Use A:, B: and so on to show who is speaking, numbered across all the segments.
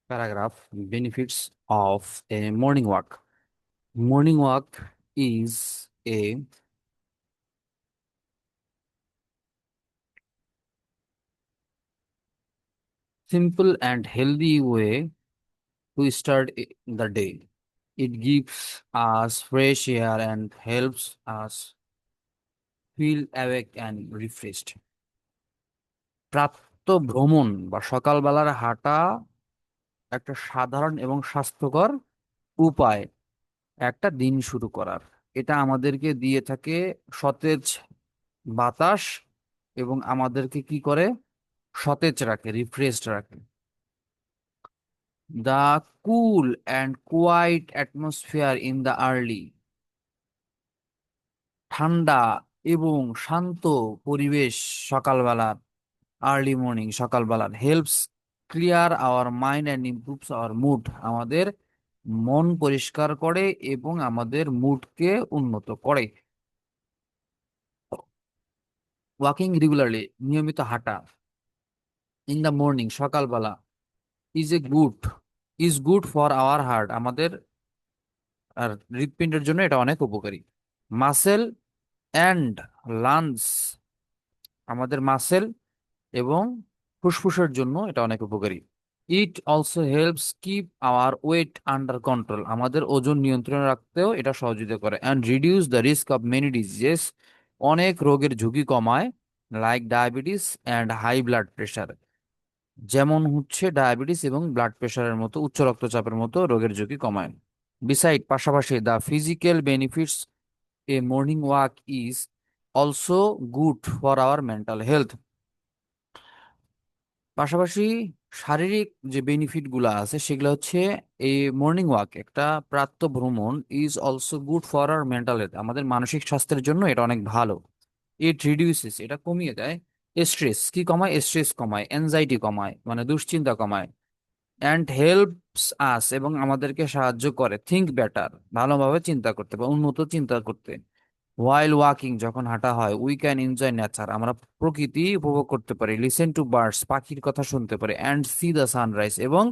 A: Paragraph: benefits of a morning walk. Morning walk is a simple and healthy way to start the day. It gives us fresh air and helps us feel awake and refreshed. প্রাতঃ ভ্রমণ বা সকালবেলার হাঁটা একটা সাধারণ এবং স্বাস্থ্যকর উপায় একটা দিন শুরু করার। এটা আমাদেরকে দিয়ে থাকে সতেজ বাতাস এবং আমাদেরকে কি করে সতেজ রাখে, রিফ্রেশড রাখে। The cool and quiet atmosphere in the early, ঠান্ডা এবং শান্ত পরিবেশ সকালবেলার, আর্লি মর্নিং সকালবেলার helps clear our mind and improves our mood, আমাদের মন পরিষ্কার করে এবং আমাদের মুডকে উন্নত করে। ওয়াকিং রেগুলারলি, নিয়মিত হাঁটা, ইন দ্য মর্নিং সকালবেলা, is a good is good for our heart, আমাদের আর হৃৎপিণ্ডের জন্য এটা অনেক উপকারী। মাসেল অ্যান্ড লাংস, আমাদের মাসেল এবং ফুসফুসের জন্য এটা অনেক উপকারী। It also helps keep our weight under control, আমাদের ওজন নিয়ন্ত্রণে রাখতেও এটা সহযোগিতা করে। And reduce the risk of many diseases, অনেক রোগের ঝুঁকি কমায়। Like diabetes and high blood pressure, যেমন হচ্ছে ডায়াবেটিস এবং ব্লাড প্রেশারের মতো, উচ্চ রক্তচাপের মতো রোগের ঝুঁকি কমায়। বিসাইড, পাশাপাশি, the physical benefits, A morning walk is also good for hour mental health, পাশাপাশি শারীরিক যে বেনিফিট গুলা আছে সেগুলো হচ্ছে এই মর্নিং ওয়াক, একটা প্রাতঃ ভ্রমণ, is also good for hour mental health, আমাদের মানসিক স্বাস্থ্যের জন্য এটা অনেক ভালো। ইট রিডিউসেস, এটা কমিয়ে দেয়। স্ট্রেস, কি কমায়? স্ট্রেস কমায়, এনজাইটি কমায় মানে দুশ্চিন্তা কমায়। অ্যান্ড হেল্পস আস, এবং আমাদেরকে সাহায্য করে থিঙ্ক বেটার, ভালোভাবে চিন্তা করতে বা উন্নত চিন্তা করতে। হোয়াইল ওয়াকিং, যখন হাঁটা হয়, উই ক্যান এনজয় নেচার, আমরা প্রকৃতি উপভোগ করতে পারি। লিসেন টু বার্ডস, পাখির কথা শুনতে পারি। অ্যান্ড সি দ্য সানরাইজ, এবং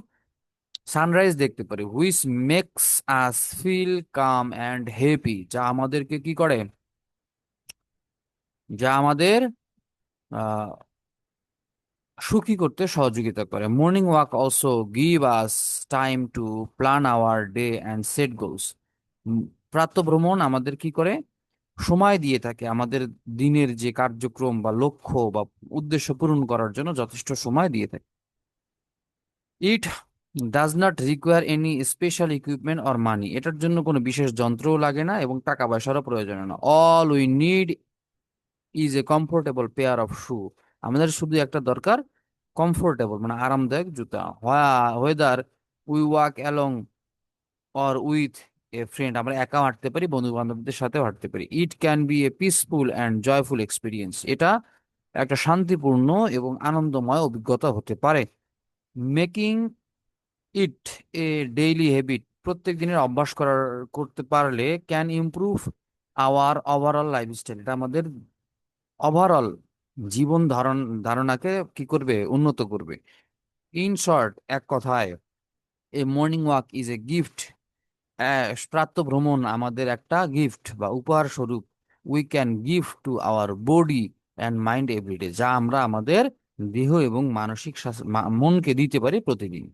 A: সানরাইজ দেখতে পারি। Which makes us feel calm and happy, যা আমাদেরকে কি করে, যা আমাদের আহ সুখী করতে সহযোগিতা করে। Morning walk also give us time to plan our day and set goals, প্রাতঃভ্রমণ আমাদের কি করে, সময় দিয়ে থাকে আমাদের দিনের যে কার্যক্রম বা লক্ষ্য বা উদ্দেশ্য পূরণ করার জন্য যথেষ্ট সময় দিয়ে থাকে। It does not require any special equipment or মানি, এটার জন্য কোনো বিশেষ যন্ত্রও লাগে না এবং টাকা পয়সারও প্রয়োজন হয় না। All we need is a comfortable pair of shoe, আমাদের শুধু একটা দরকার কমফোর্টেবল মানে আরামদায়ক জুতা। Whether we walk along or with a friend, আমরা একাও হাঁটতে পারি, বন্ধু বান্ধবদের সাথেও হাঁটতে পারি। It can be a peaceful and joyful experience, এটা একটা শান্তিপূর্ণ এবং আনন্দময় অভিজ্ঞতা হতে পারে। Making it a daily habit, প্রত্যেক দিনের অভ্যাস করতে পারলে can improve our overall lifestyle, এটা আমাদের ওভারঅল জীবন ধারণাকে কি করবে, উন্নত করবে। ইন শর্ট, এক কথায়, a morning walk is a gift, প্রাতঃ ভ্রমণ আমাদের একটা গিফট বা উপহার স্বরূপ। We can give to our body and mind every day, যা আমরা আমাদের দেহ এবং মানসিক মনকে দিতে পারি প্রতিদিন।